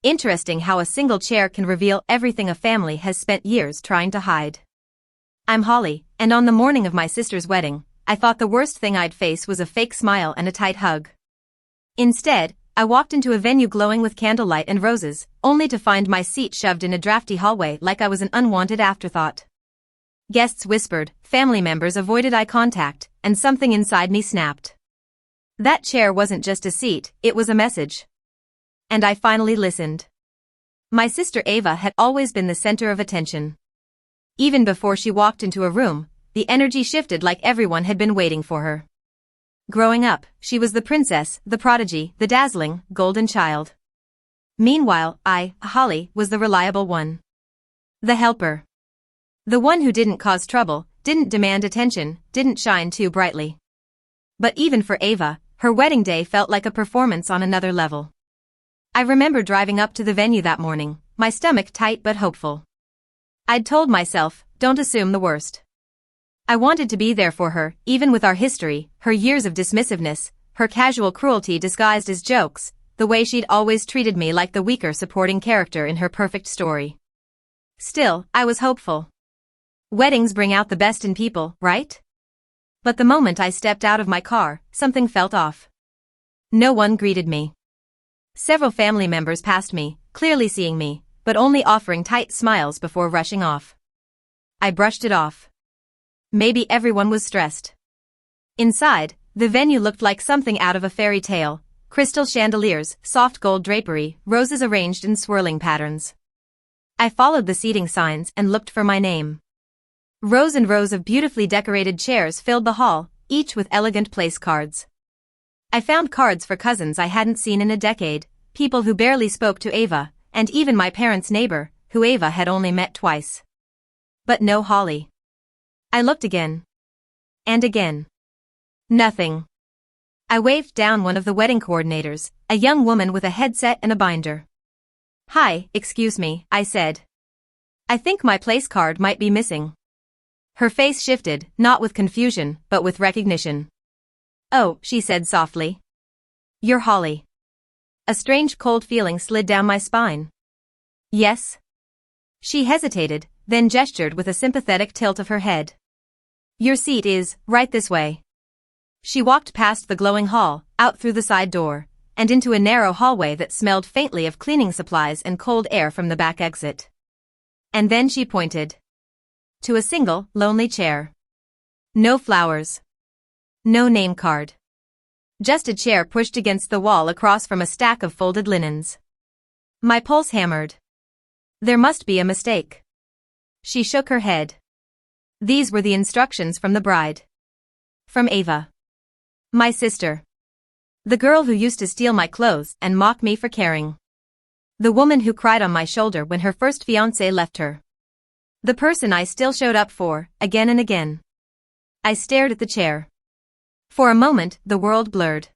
Interesting how a single chair can reveal everything a family has spent years trying to hide. I'm Holly, and on the morning of my sister's wedding, I thought the worst thing I'd face was a fake smile and a tight hug. Instead, I walked into a venue glowing with candlelight and roses, only to find my seat shoved in a drafty hallway like I was an unwanted afterthought. Guests whispered, family members avoided eye contact, and something inside me snapped. That chair wasn't just a seat, it was a message. And I finally listened. My sister Ava had always been the center of attention. Even before she walked into a room, the energy shifted like everyone had been waiting for her. Growing up, she was the princess, the prodigy, the dazzling, golden child. Meanwhile, I, Holly, was the reliable one. The helper. The one who didn't cause trouble, didn't demand attention, didn't shine too brightly. But even for Ava, her wedding day felt like a performance on another level. I remember driving up to the venue that morning, my stomach tight but hopeful. I'd told myself, don't assume the worst. I wanted to be there for her, even with our history, her years of dismissiveness, her casual cruelty disguised as jokes, the way she'd always treated me like the weaker supporting character in her perfect story. Still, I was hopeful. Weddings bring out the best in people, right? But the moment I stepped out of my car, something felt off. No one greeted me. Several family members passed me, clearly seeing me, but only offering tight smiles before rushing off. I brushed it off. Maybe everyone was stressed. Inside, the venue looked like something out of a fairy tale, crystal chandeliers, soft gold drapery, roses arranged in swirling patterns. I followed the seating signs and looked for my name. Rows and rows of beautifully decorated chairs filled the hall, each with elegant place cards. I found cards for cousins I hadn't seen in a decade, people who barely spoke to Ava, and even my parents' neighbor, who Ava had only met twice. But no Holly. I looked again. And again. Nothing. I waved down one of the wedding coordinators, a young woman with a headset and a binder. Hi, excuse me, I said. I think my place card might be missing. Her face shifted, not with confusion, but with recognition. Oh, she said softly. You're Holly. A strange cold feeling slid down my spine. Yes? She hesitated, then gestured with a sympathetic tilt of her head. Your seat is, right this way. She walked past the glowing hall, out through the side door, and into a narrow hallway that smelled faintly of cleaning supplies and cold air from the back exit. And then she pointed. To a single, lonely chair. No flowers. No name card. Just a chair pushed against the wall across from a stack of folded linens. My pulse hammered. There must be a mistake. She shook her head. These were the instructions from the bride. From Ava. My sister. The girl who used to steal my clothes and mock me for caring. The woman who cried on my shoulder when her first fiancé left her. The person I still showed up for, again and again. I stared at the chair. For a moment, the world blurred.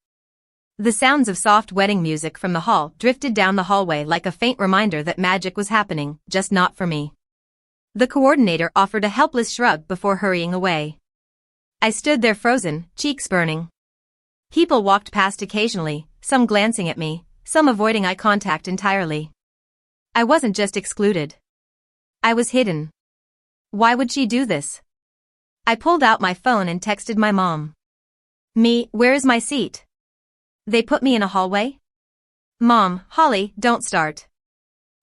The sounds of soft wedding music from the hall drifted down the hallway like a faint reminder that magic was happening, just not for me. The coordinator offered a helpless shrug before hurrying away. I stood there frozen, cheeks burning. People walked past occasionally, some glancing at me, some avoiding eye contact entirely. I wasn't just excluded. I was hidden. Why would she do this? I pulled out my phone and texted my mom. Where is my seat? They put me in a hallway? Mom, Holly, don't start.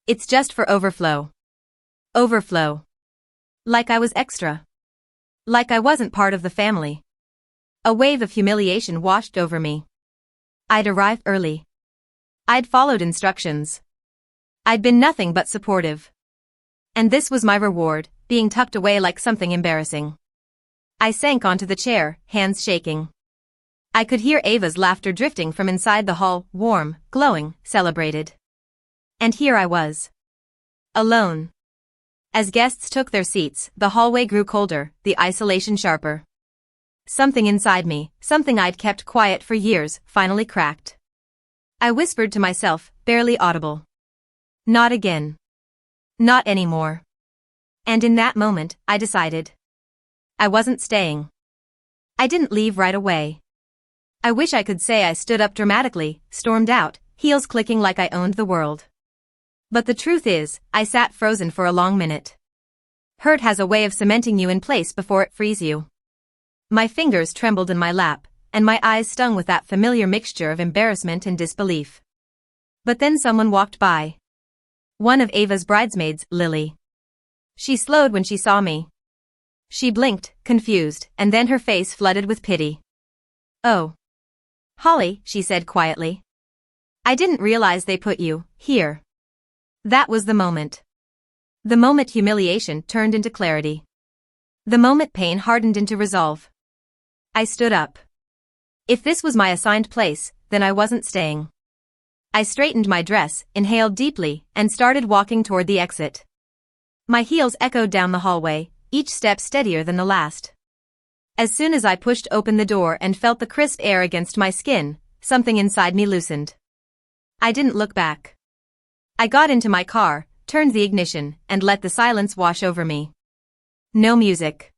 It's just for overflow. Overflow. Like I was extra. Like I wasn't part of the family. A wave of humiliation washed over me. I'd arrived early. I'd followed instructions. I'd been nothing but supportive. And this was my reward, being tucked away like something embarrassing. I sank onto the chair, hands shaking. I could hear Ava's laughter drifting from inside the hall, warm, glowing, celebrated. And here I was. Alone. As guests took their seats, the hallway grew colder, the isolation sharper. Something inside me, something I'd kept quiet for years, finally cracked. I whispered to myself, barely audible. Not again. Not anymore. And in that moment, I decided. I wasn't staying. I didn't leave right away. I wish I could say I stood up dramatically, stormed out, heels clicking like I owned the world. But the truth is, I sat frozen for a long minute. Hurt has a way of cementing you in place before it frees you. My fingers trembled in my lap, and my eyes stung with that familiar mixture of embarrassment and disbelief. But then someone walked by. One of Ava's bridesmaids, Lily. She slowed when she saw me. She blinked, confused, and then her face flooded with pity. "Oh. Holly," she said quietly. "I didn't realize they put you here." That was the moment. The moment humiliation turned into clarity. The moment pain hardened into resolve. I stood up. If this was my assigned place, then I wasn't staying. I straightened my dress, inhaled deeply, and started walking toward the exit. My heels echoed down the hallway, each step steadier than the last. As soon as I pushed open the door and felt the crisp air against my skin, something inside me loosened. I didn't look back. I got into my car, turned the ignition, and let the silence wash over me. No music.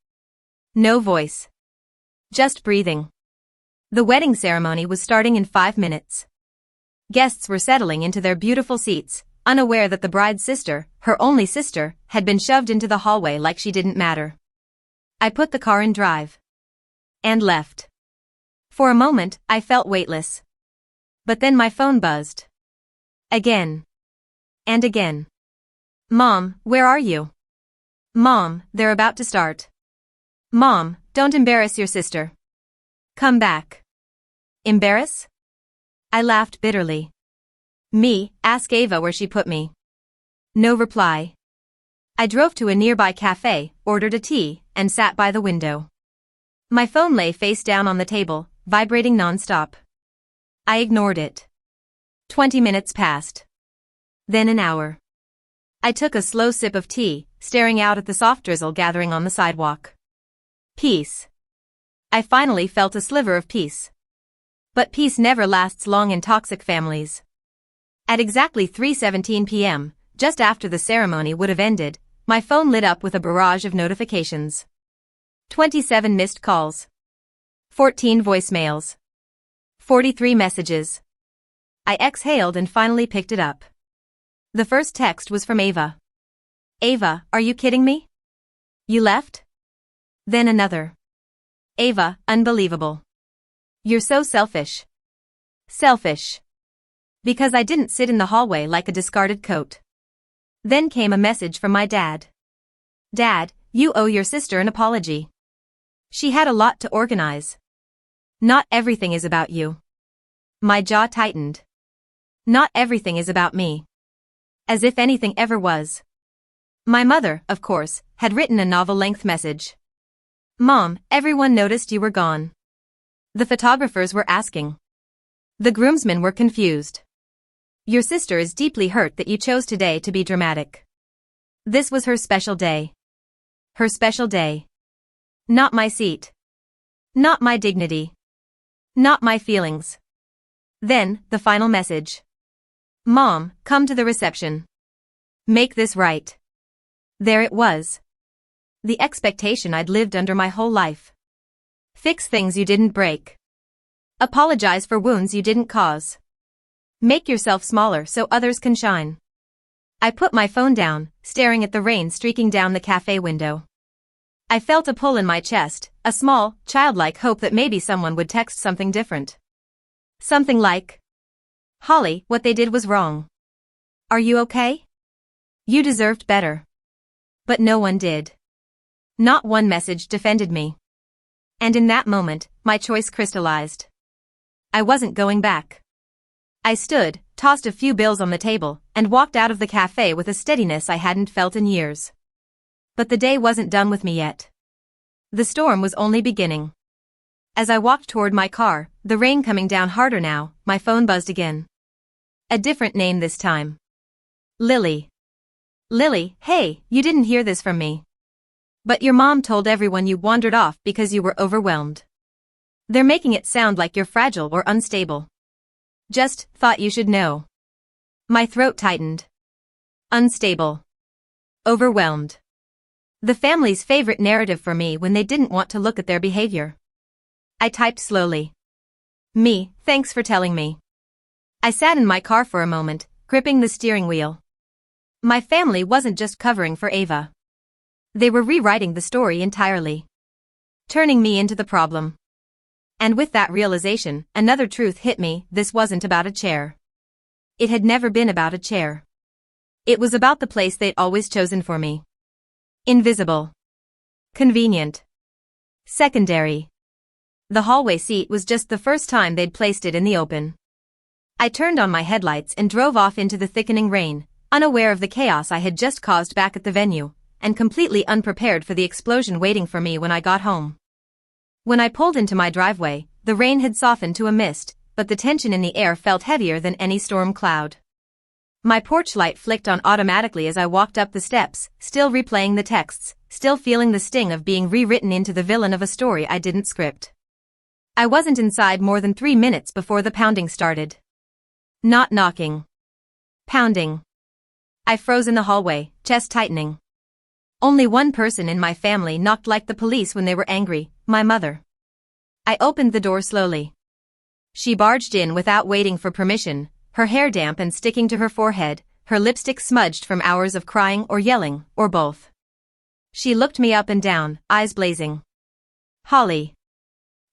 No voice. Just breathing. The wedding ceremony was starting in 5 minutes. Guests were settling into their beautiful seats, unaware that the bride's sister, her only sister, had been shoved into the hallway like she didn't matter. I put the car in drive. And left. For a moment, I felt weightless. But then my phone buzzed. Again. And again. "Mom, where are you?" "Mom, they're about to start." "Mom, don't embarrass your sister. Come back." Embarrass? I laughed bitterly. Me, ask Ava where she put me. No reply. I drove to a nearby cafe, ordered a tea, and sat by the window. My phone lay face down on the table, vibrating non-stop. I ignored it. 20 minutes passed. Then an hour. I took a slow sip of tea, staring out at the soft drizzle gathering on the sidewalk. Peace. I finally felt a sliver of peace. But peace never lasts long in toxic families. At exactly 3:17 p.m., just after the ceremony would have ended, my phone lit up with a barrage of notifications. 27 missed calls. 14 voicemails. 43 messages. I exhaled and finally picked it up. The first text was from Ava. "Ava, are you kidding me? You left?" Then another. "Ava, unbelievable. You're so selfish." Selfish. Because I didn't sit in the hallway like a discarded coat. Then came a message from my dad. "Dad, you owe your sister an apology. She had a lot to organize. Not everything is about you." My jaw tightened. Not everything is about me. As if anything ever was. My mother, of course, had written a novel-length message. "Mom, everyone noticed you were gone. The photographers were asking. The groomsmen were confused. Your sister is deeply hurt that you chose today to be dramatic. This was her special day. Her special day. Not my seat. Not my dignity. Not my feelings." Then, the final message. "Mom, come to the reception. Make this right." There it was. The expectation I'd lived under my whole life. Fix things you didn't break. Apologize for wounds you didn't cause. Make yourself smaller so others can shine. I put my phone down, staring at the rain streaking down the cafe window. I felt a pull in my chest, a small, childlike hope that maybe someone would text something different. Something like, "Holly, what they did was wrong. Are you okay? You deserved better." But no one did. Not one message defended me. And in that moment, my choice crystallized. I wasn't going back. I stood, tossed a few bills on the table, and walked out of the cafe with a steadiness I hadn't felt in years. But the day wasn't done with me yet. The storm was only beginning. As I walked toward my car, the rain coming down harder now, my phone buzzed again. A different name this time. Lily. "Lily, hey, you didn't hear this from me. But your mom told everyone you wandered off because you were overwhelmed. They're making it sound like you're fragile or unstable. Just thought you should know." My throat tightened. Unstable. Overwhelmed. The family's favorite narrative for me when they didn't want to look at their behavior. I typed slowly. "Me, thanks for telling me." I sat in my car for a moment, gripping the steering wheel. My family wasn't just covering for Ava. They were rewriting the story entirely, turning me into the problem. And with that realization, another truth hit me: this wasn't about a chair. It had never been about a chair. It was about the place they'd always chosen for me. Invisible. Convenient. Secondary. The hallway seat was just the first time they'd placed it in the open. I turned on my headlights and drove off into the thickening rain, unaware of the chaos I had just caused back at the venue, and completely unprepared for the explosion waiting for me when I got home. When I pulled into my driveway, the rain had softened to a mist, but the tension in the air felt heavier than any storm cloud. My porch light flicked on automatically as I walked up the steps, still replaying the texts, still feeling the sting of being rewritten into the villain of a story I didn't script. I wasn't inside more than 3 minutes before the pounding started. Not knocking. Pounding. I froze in the hallway, chest tightening. Only one person in my family knocked like the police when they were angry: my mother. I opened the door slowly. She barged in without waiting for permission, her hair damp and sticking to her forehead, her lipstick smudged from hours of crying or yelling, or both. She looked me up and down, eyes blazing. "Holly.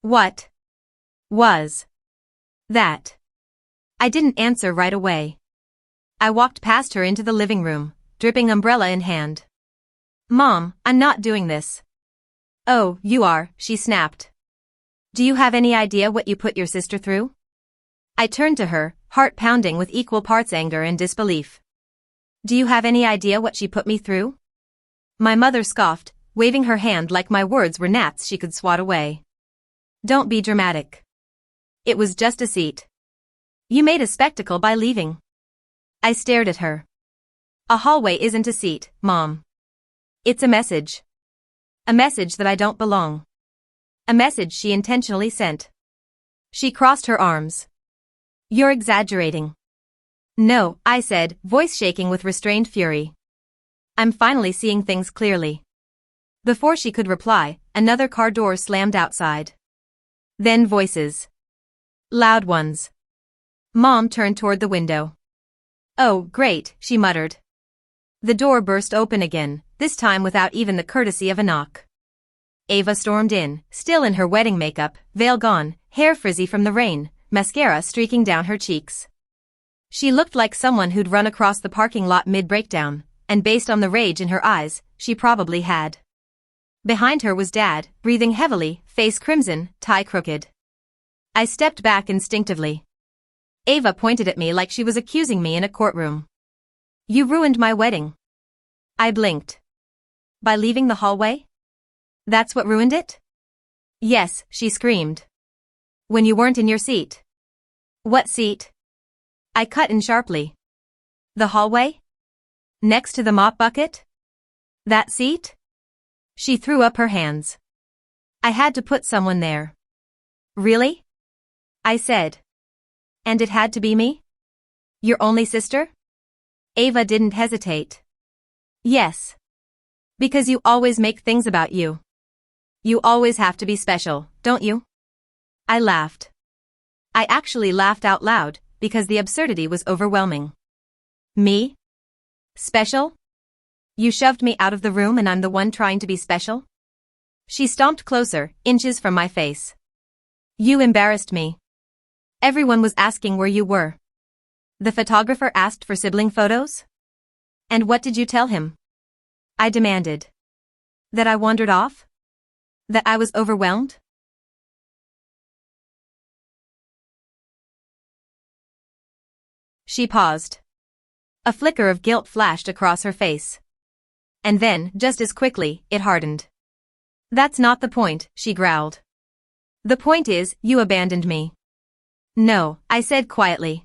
What was that?" I didn't answer right away. I walked past her into the living room, dripping umbrella in hand. "Mom, I'm not doing this." "Oh, you are," she snapped. "Do you have any idea what you put your sister through?" I turned to her, heart pounding with equal parts anger and disbelief. "Do you have any idea what she put me through?" My mother scoffed, waving her hand like my words were gnats she could swat away. "Don't be dramatic. It was just a seat. You made a spectacle by leaving." I stared at her. "A hallway isn't a seat, Mom. It's a message. A message that I don't belong. A message she intentionally sent." She crossed her arms. "You're exaggerating." "No," I said, voice shaking with restrained fury. "I'm finally seeing things clearly." Before she could reply, another car door slammed outside. Then voices. Loud ones. Mom turned toward the window. "Oh, great," she muttered. The door burst open again, this time without even the courtesy of a knock. Ava stormed in, still in her wedding makeup, veil gone, hair frizzy from the rain, mascara streaking down her cheeks. She looked like someone who'd run across the parking lot mid-breakdown, and based on the rage in her eyes, she probably had. Behind her was Dad, breathing heavily, face crimson, tie crooked. I stepped back instinctively. Ava pointed at me like she was accusing me in a courtroom. "You ruined my wedding." I blinked. "By leaving the hallway? That's what ruined it?" "Yes," she screamed. "When you weren't in your seat." "What seat?" I cut in sharply. "The hallway? Next to the mop bucket? That seat?" She threw up her hands. "I had to put someone there." "Really?" I said. "And it had to be me? Your only sister?" Ava didn't hesitate. "Yes. Because you always make things about you. You always have to be special, don't you?" I laughed. I actually laughed out loud, because the absurdity was overwhelming. Me? Special? You shoved me out of the room and I'm the one trying to be special? She stomped closer, inches from my face. "You embarrassed me. Everyone was asking where you were. The photographer asked for sibling photos? And what did you tell him?" I demanded. "That I wandered off? That I was overwhelmed?" She paused. A flicker of guilt flashed across her face. And then, just as quickly, it hardened. "That's not the point," she growled. "The point is, you abandoned me." "No," I said quietly.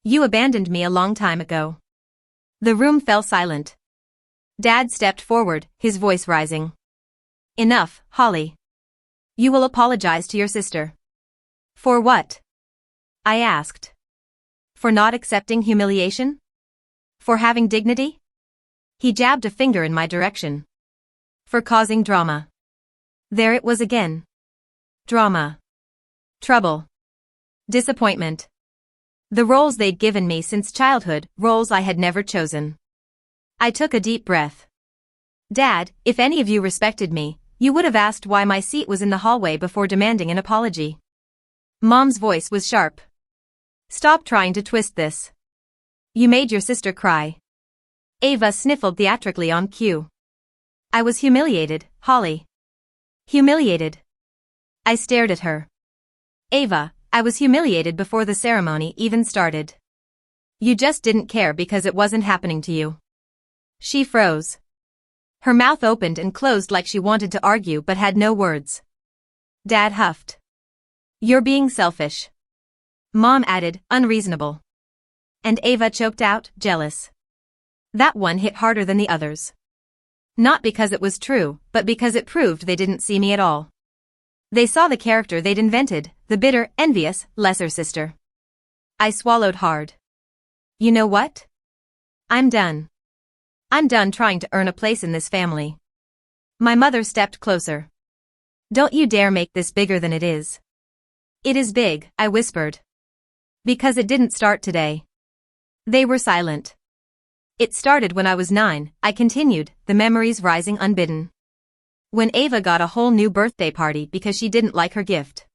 "You abandoned me a long time ago." The room fell silent. Dad stepped forward, his voice rising. "Enough, Holly. You will apologize to your sister." "For what?" I asked. "For not accepting humiliation? For having dignity?" He jabbed a finger in my direction. "For causing drama." There it was again. Drama. Trouble. Disappointment. The roles they'd given me since childhood, roles I had never chosen. I took a deep breath. Dad, if any of you respected me, you would have asked why my seat was in the hallway before demanding an apology. Mom's voice was sharp. Stop trying to twist this. You made your sister cry. Ava sniffled theatrically on cue. I was humiliated, Holly. Humiliated. I stared at her. Ava, I was humiliated before the ceremony even started. You just didn't care because it wasn't happening to you. She froze. Her mouth opened and closed like she wanted to argue but had no words. Dad huffed. You're being selfish. Mom added, unreasonable. And Ava choked out, jealous. That one hit harder than the others. Not because it was true, but because it proved they didn't see me at all. They saw the character they'd invented, the bitter, envious, lesser sister. I swallowed hard. You know what? I'm done. I'm done trying to earn a place in this family. My mother stepped closer. Don't you dare make this bigger than it is. It is big, I whispered. Because it didn't start today. They were silent. It started when I was 9, I continued, the memories rising unbidden. When Ava got a whole new birthday party because she didn't like her gift.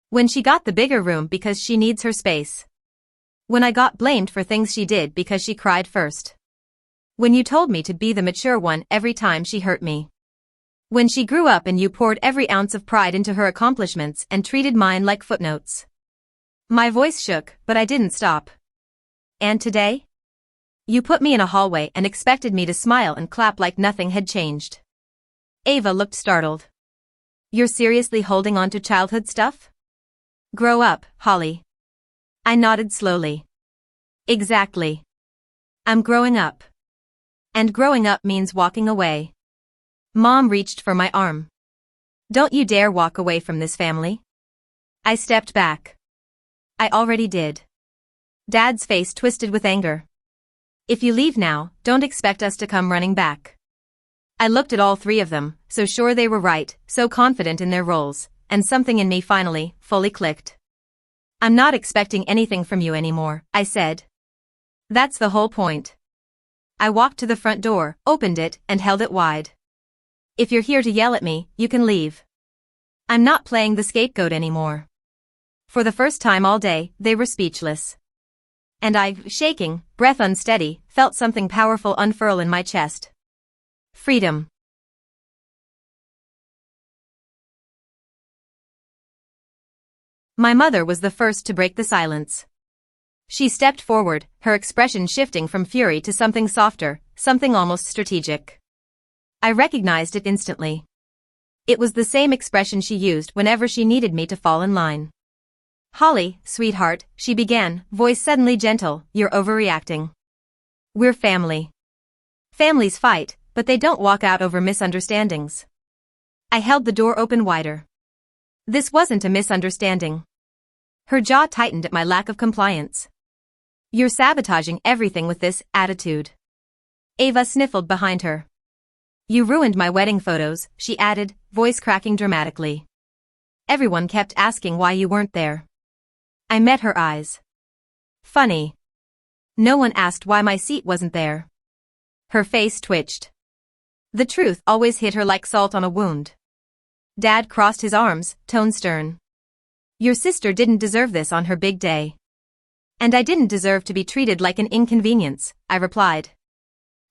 When she got the bigger room because she needs her space. When I got blamed for things she did because she cried first. When you told me to be the mature one every time she hurt me. When she grew up and you poured every ounce of pride into her accomplishments and treated mine like footnotes. My voice shook, but I didn't stop. And today? You put me in a hallway and expected me to smile and clap like nothing had changed. Ava looked startled. You're seriously holding on to childhood stuff? Grow up, Holly. I nodded slowly. Exactly. I'm growing up. And growing up means walking away. Mom reached for my arm. Don't you dare walk away from this family. I stepped back. I already did. Dad's face twisted with anger. If you leave now, don't expect us to come running back. I looked at all three of them, so sure they were right, so confident in their roles, and something in me finally, fully clicked. I'm not expecting anything from you anymore, I said. That's the whole point. I walked to the front door, opened it, and held it wide. If you're here to yell at me, you can leave. I'm not playing the scapegoat anymore. For the first time all day, they were speechless. And I, shaking, breath unsteady, felt something powerful unfurl in my chest. Freedom. My mother was the first to break the silence. She stepped forward, her expression shifting from fury to something softer, something almost strategic. I recognized it instantly. It was the same expression she used whenever she needed me to fall in line. Holly, sweetheart, she began, voice suddenly gentle, you're overreacting. We're family. Families fight, but they don't walk out over misunderstandings. I held the door open wider. This wasn't a misunderstanding. Her jaw tightened at my lack of compliance. You're sabotaging everything with this attitude. Ava sniffled behind her. You ruined my wedding photos, she added, voice cracking dramatically. Everyone kept asking why you weren't there. I met her eyes. Funny. No one asked why my seat wasn't there. Her face twitched. The truth always hit her like salt on a wound. Dad crossed his arms, tone stern. Your sister didn't deserve this on her big day. And I didn't deserve to be treated like an inconvenience, I replied.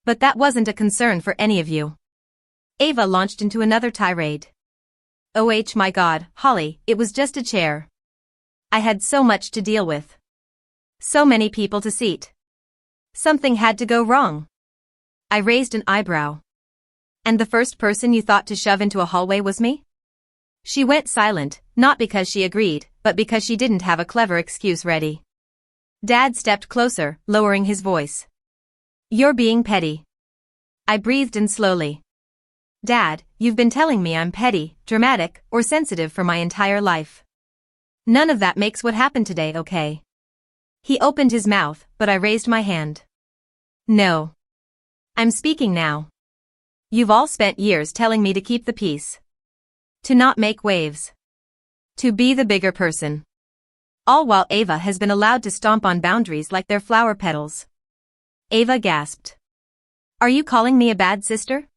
But that wasn't a concern for any of you. Ava launched into another tirade. Oh my God, Holly, it was just a chair. I had so much to deal with. So many people to seat. Something had to go wrong. I raised an eyebrow. And the first person you thought to shove into a hallway was me? She went silent, not because she agreed, but because she didn't have a clever excuse ready. Dad stepped closer, lowering his voice. You're being petty. I breathed in slowly. Dad, you've been telling me I'm petty, dramatic, or sensitive for my entire life. None of that makes what happened today okay. He opened his mouth, but I raised my hand. No. I'm speaking now. You've all spent years telling me to keep the peace. To not make waves. To be the bigger person. All while Ava has been allowed to stomp on boundaries like they're flower petals. Ava gasped. Are you calling me a bad sister?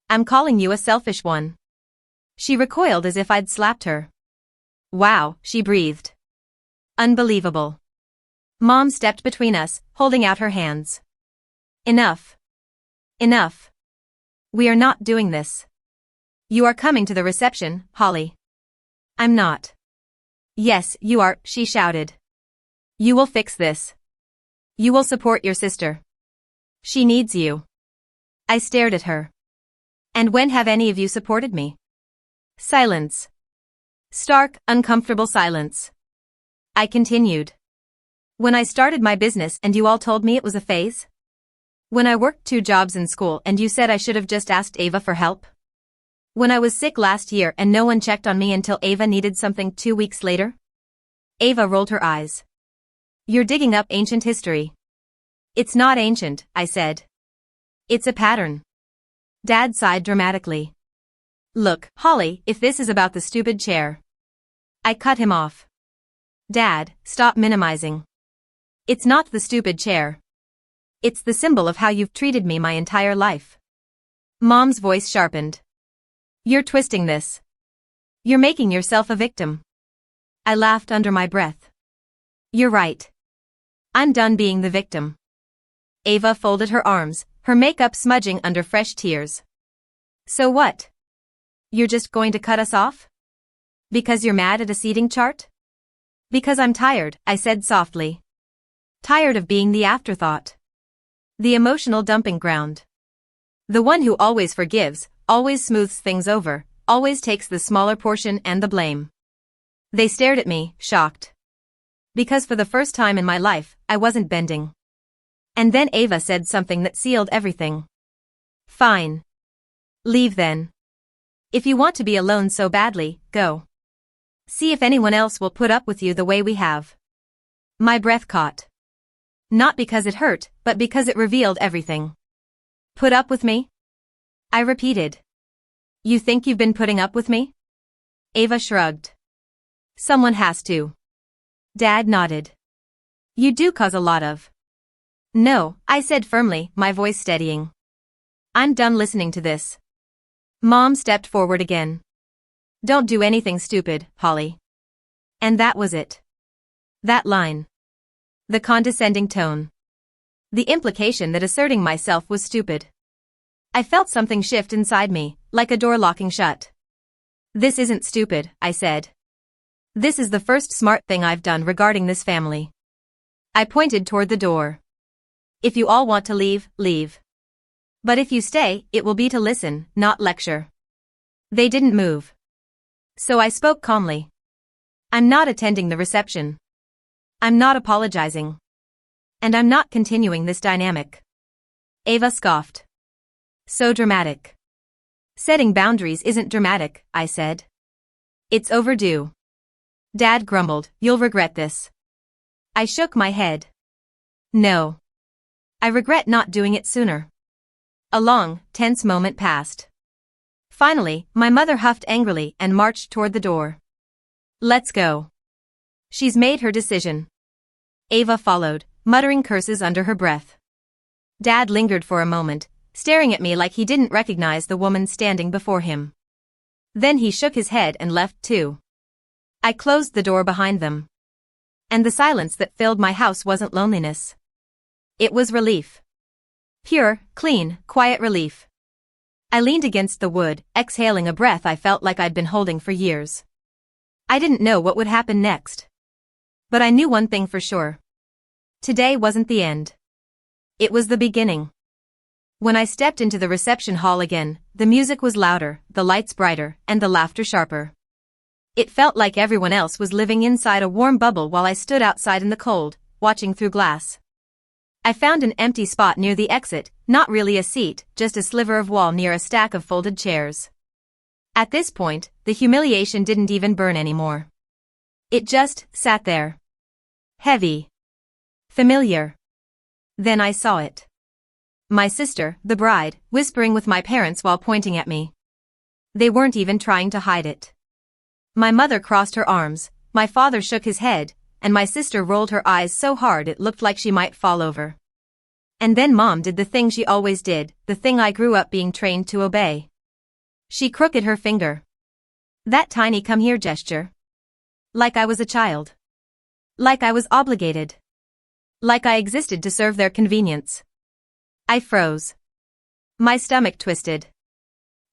I'm calling you a selfish one. She recoiled as if I'd slapped her. Wow, she breathed. Unbelievable. Mom stepped between us, holding out her hands. Enough. Enough. We are not doing this. You are coming to the reception, Holly. I'm not. Yes, you are, she shouted. You will fix this. You will support your sister. She needs you. I stared at her. And when have any of you supported me? Silence. Stark, uncomfortable silence. I continued. When I started my business and you all told me it was a phase? When I worked 2 jobs in school and you said I should have just asked Ava for help? When I was sick last year and no one checked on me until Ava needed something 2 weeks later? Ava rolled her eyes. You're digging up ancient history. It's not ancient, I said. It's a pattern. Dad sighed dramatically. Look, Holly, if this is about the stupid chair. I cut him off. Dad, stop minimizing. It's not the stupid chair. It's the symbol of how you've treated me my entire life. Mom's voice sharpened. You're twisting this. You're making yourself a victim. I laughed under my breath. You're right. I'm done being the victim. Ava folded her arms, her makeup smudging under fresh tears. So what? You're just going to cut us off? Because you're mad at a seating chart? Because I'm tired, I said softly. Tired of being the afterthought. The emotional dumping ground. The one who always forgives, always smooths things over, always takes the smaller portion and the blame. They stared at me, shocked. Because for the first time in my life, I wasn't bending. And then Ava said something that sealed everything. Fine. Leave then. If you want to be alone so badly, go. See if anyone else will put up with you the way we have. My breath caught. Not because it hurt, but because it revealed everything. Put up with me? I repeated. You think you've been putting up with me? Ava shrugged. Someone has to. Dad nodded. You do cause a lot of. No, I said firmly, my voice steadying. I'm done listening to this. Mom stepped forward again. Don't do anything stupid, Holly. And that was it. That line. The condescending tone. The implication that asserting myself was stupid. I felt something shift inside me, like a door locking shut. This isn't stupid, I said. This is the first smart thing I've done regarding this family. I pointed toward the door. If you all want to leave, leave. But if you stay, it will be to listen, not lecture. They didn't move. So I spoke calmly. I'm not attending the reception. I'm not apologizing. And I'm not continuing this dynamic. Ava scoffed. So dramatic. Setting boundaries isn't dramatic, I said. It's overdue. Dad grumbled, you'll regret this. I shook my head. No. I regret not doing it sooner. A long, tense moment passed. Finally, my mother huffed angrily and marched toward the door. Let's go. She's made her decision. Ava followed, muttering curses under her breath. Dad lingered for a moment, staring at me like he didn't recognize the woman standing before him. Then he shook his head and left too. I closed the door behind them. And the silence that filled my house wasn't loneliness. It was relief. Pure, clean, quiet relief. I leaned against the wood, exhaling a breath I felt like I'd been holding for years. I didn't know what would happen next. But I knew one thing for sure. Today wasn't the end. It was the beginning. When I stepped into the reception hall again, the music was louder, the lights brighter, and the laughter sharper. It felt like everyone else was living inside a warm bubble while I stood outside in the cold, watching through glass. I found an empty spot near the exit, not really a seat, just a sliver of wall near a stack of folded chairs. At this point, the humiliation didn't even burn anymore. It just sat there. Heavy. Familiar. Then I saw it. My sister, the bride, whispering with my parents while pointing at me. They weren't even trying to hide it. My mother crossed her arms, my father shook his head, and my sister rolled her eyes so hard it looked like she might fall over. And then Mom did the thing she always did, the thing I grew up being trained to obey. She crooked her finger. That tiny come here gesture. Like I was a child. Like I was obligated. Like I existed to serve their convenience. I froze. My stomach twisted.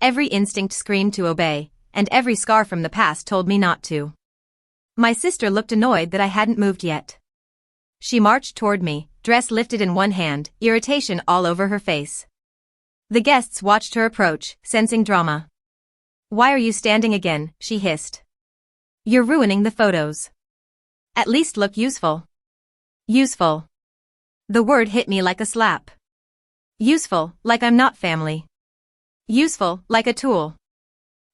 Every instinct screamed to obey, and every scar from the past told me not to. My sister looked annoyed that I hadn't moved yet. She marched toward me, dress lifted in one hand, irritation all over her face. The guests watched her approach, sensing drama. "Why are you standing again?" she hissed. "You're ruining the photos. At least look useful." Useful. The word hit me like a slap. Useful, like I'm not family. Useful, like a tool.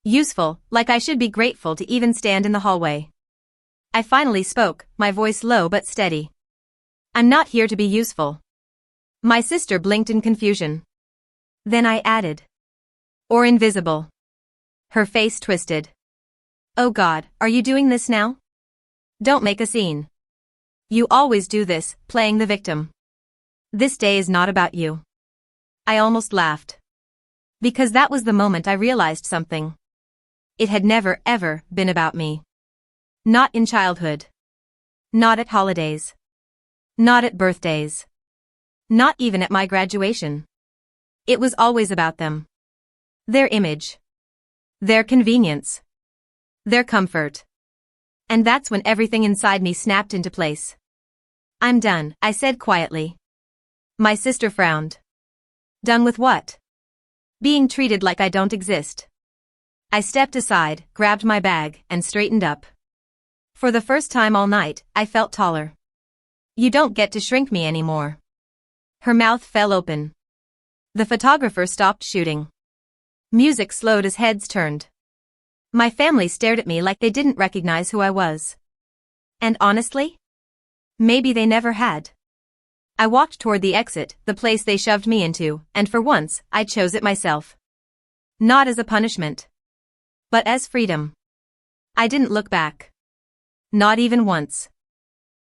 Useful, like I should be grateful to even stand in the hallway. I finally spoke, my voice low but steady. "I'm not here to be useful." My sister blinked in confusion. Then I added. "Or invisible." Her face twisted. "Oh God, are you doing this now? Don't make a scene. You always do this, playing the victim. This day is not about you." I almost laughed. Because that was the moment I realized something. It had never, ever been about me. Not in childhood. Not at holidays. Not at birthdays. Not even at my graduation. It was always about them. Their image. Their convenience. Their comfort. And that's when everything inside me snapped into place. "I'm done," I said quietly. My sister frowned. "Done with what?" "Being treated like I don't exist." I stepped aside, grabbed my bag, and straightened up. For the first time all night, I felt taller. "You don't get to shrink me anymore." Her mouth fell open. The photographer stopped shooting. Music slowed as heads turned. My family stared at me like they didn't recognize who I was. And honestly? Maybe they never had. I walked toward the exit, the place they shoved me into, and for once, I chose it myself. Not as a punishment. But as freedom. I didn't look back. Not even once.